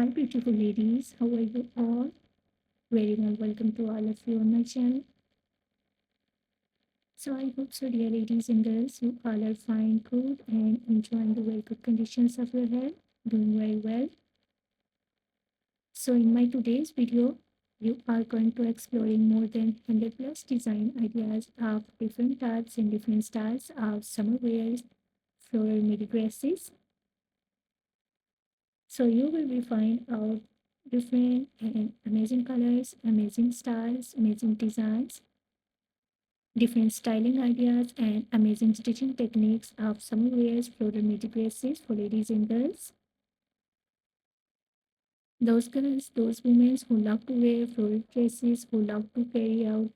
Hi, beautiful ladies. How are you all? Very warm welcome to all of you on my channel. So, I hope so, dear ladies and girls, you all are fine, good, and enjoying the very good conditions of your health, doing very well. So, in my today's video, you are going to exploring more than 100 plus design ideas of different types and different styles of summer wears, floral midi dresses. So you will be find out different and amazing colors, amazing styles, amazing designs, different styling ideas, and amazing stitching techniques of summer wears, floral midi dresses for ladies and girls. Those girls, those women who love to wear floral dresses, who love to carry out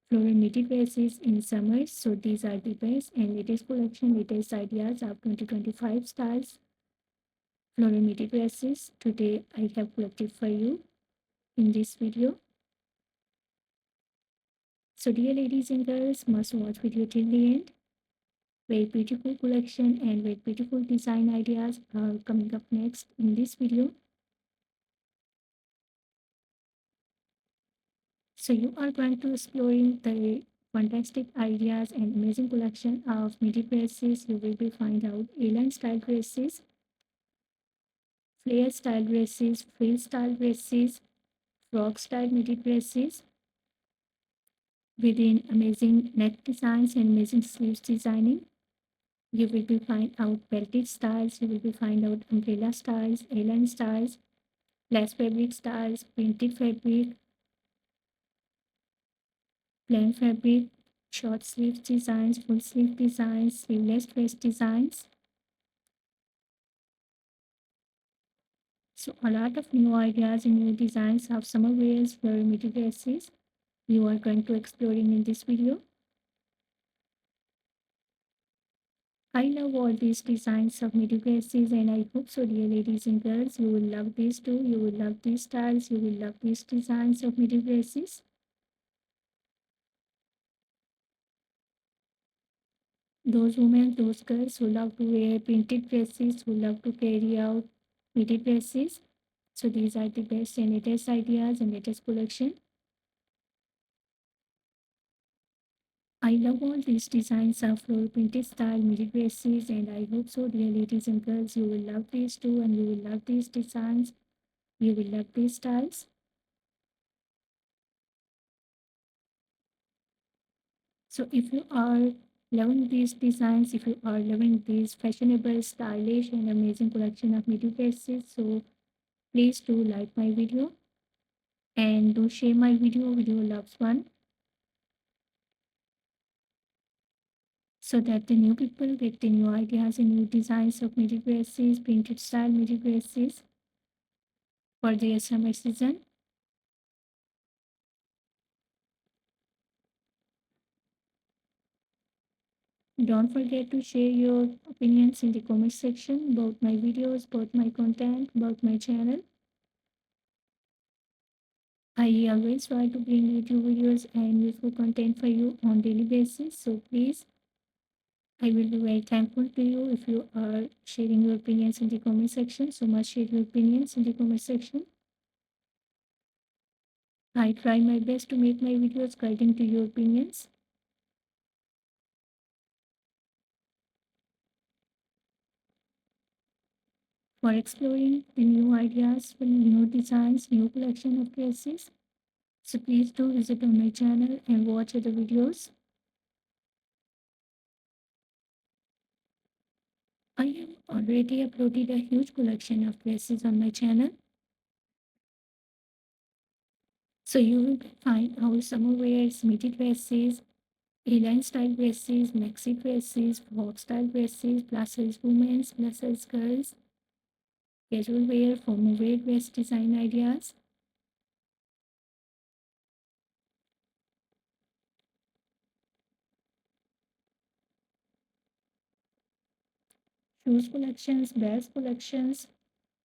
floral midi dresses in summer. So these are the best and latest collection, latest ideas of 2025 styles floral midi dresses. Today I have collected for you in this video. So dear ladies and girls, must watch video till the end. Very beautiful collection and very beautiful design ideas are coming up next in this video. So you are going to exploring the fantastic ideas and amazing collection of midi dresses. You will be find out A-line style dresses, flare style dresses, frill style dresses, frock style midi dresses within amazing neck designs and amazing sleeves designing. You will be find out belted styles, you will be find out umbrella styles, A-line styles, less fabric styles, printed fabric, plain fabric, short sleeve designs, full sleeve designs, sleeveless dress designs. So a lot of new ideas and new designs of summer wears for midi dresses you are going to exploring in this video. I love all these designs of midi dresses and I hope so, dear ladies and girls, you will love these too. You will love these styles, you will love these designs of midi dresses. Those women, those girls who love to wear printed dresses, who love to carry out midi dresses. So these are the best and latest ideas and latest collection. I love all these designs of floral printed style midi dresses and I hope so, dear ladies and girls, you will love these too and you will love these designs. You will love these styles. So if you are loving these designs, if you are loving these fashionable, stylish and amazing collection of midi dresses, so please do like my video and do share my video with your loved one so that the new people get the new ideas and new designs of midi dresses, printed style midi dresses for their summer season. Don't forget to share your opinions in the comment section about my videos, about my content, about my channel. I always try to bring YouTube videos and useful content for you on daily basis. So please, I will be very thankful to you if you are sharing your opinions in the comment section. So much share your opinions in the comment section. I try my best to make my videos guiding to your opinions. For exploring the new ideas, for new designs, new collection of dresses. So please do visit on my channel and watch other videos. I have already uploaded a huge collection of dresses on my channel. So you will find our summer wears, midi dresses, A-line style dresses, maxi dresses, frock style dresses, plus size women's, plus size girls, casual wear, formal wear dress design ideas. Shoes collections, bags collections,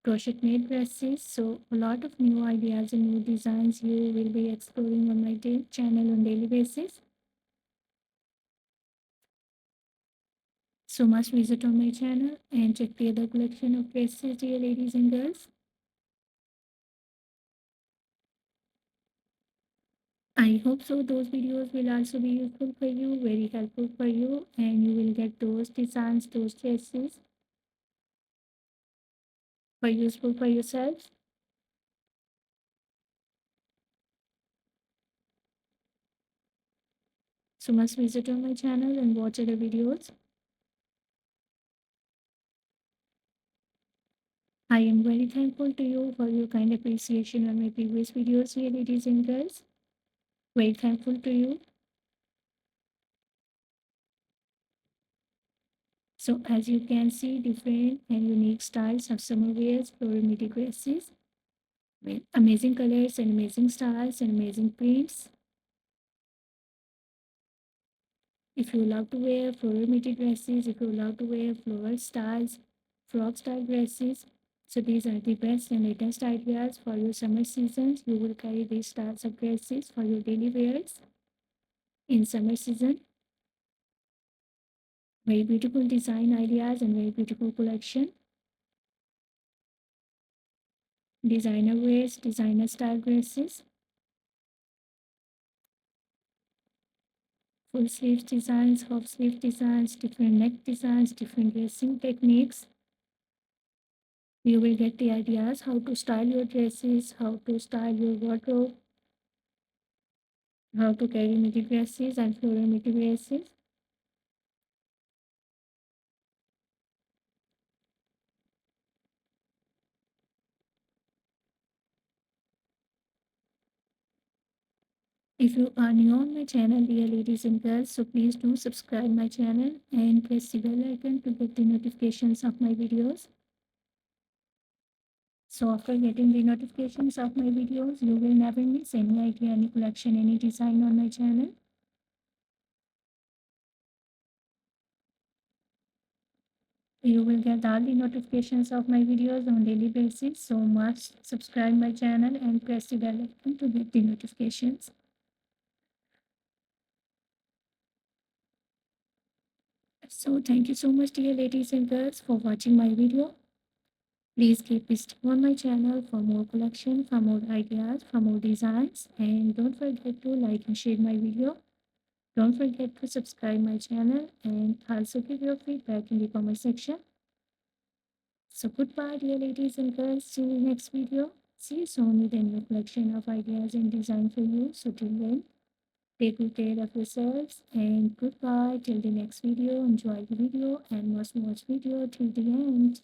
crochet made dresses. So a lot of new ideas and new designs you will be exploring on my channel on daily basis. So must visit on my channel and check the other collection of dresses, dear ladies and girls. I hope so. Those videos will also be useful for you, very helpful for you, and you will get those designs, those dresses for useful for yourself. So must visit on my channel and watch other videos. I am very thankful to you for your kind appreciation on my previous videos here, ladies and girls. Very thankful to you. So as you can see, different and unique styles of summer wears, floral midi dresses with amazing colors and amazing styles and amazing prints. If you love to wear floral midi dresses, if you love to wear floral styles, frock style dresses, so these are the best and latest ideas for your summer seasons. You will carry these styles of dresses for your daily wears in summer season. Very beautiful design ideas and very beautiful collection. Designer wears, designer style dresses, full sleeve designs, half sleeve designs, different neck designs, different dressing techniques. You will get the ideas how to style your dresses, how to style your wardrobe, how to carry midi dresses and floral midi dresses. If you are new on my channel, dear ladies and girls, so please do subscribe my channel and press the bell icon to get the notifications of my videos. So after getting the notifications of my videos, you will never miss any idea, any collection, any design on my channel. You will get all the notifications of my videos on daily basis. So must subscribe my channel and press the bell icon to get the notifications. So thank you so much, dear ladies and girls, for watching my video. Please keep visiting on my channel for more collection, for more ideas, for more designs, and don't forget to like and share my video. Don't forget to subscribe my channel and also give your feedback in the comment section. So goodbye, dear ladies and girls. See you next video. See you soon with a new collection of ideas and design for you. So till then, take good care of yourselves and goodbye till the next video. Enjoy the video and must watch video till the end.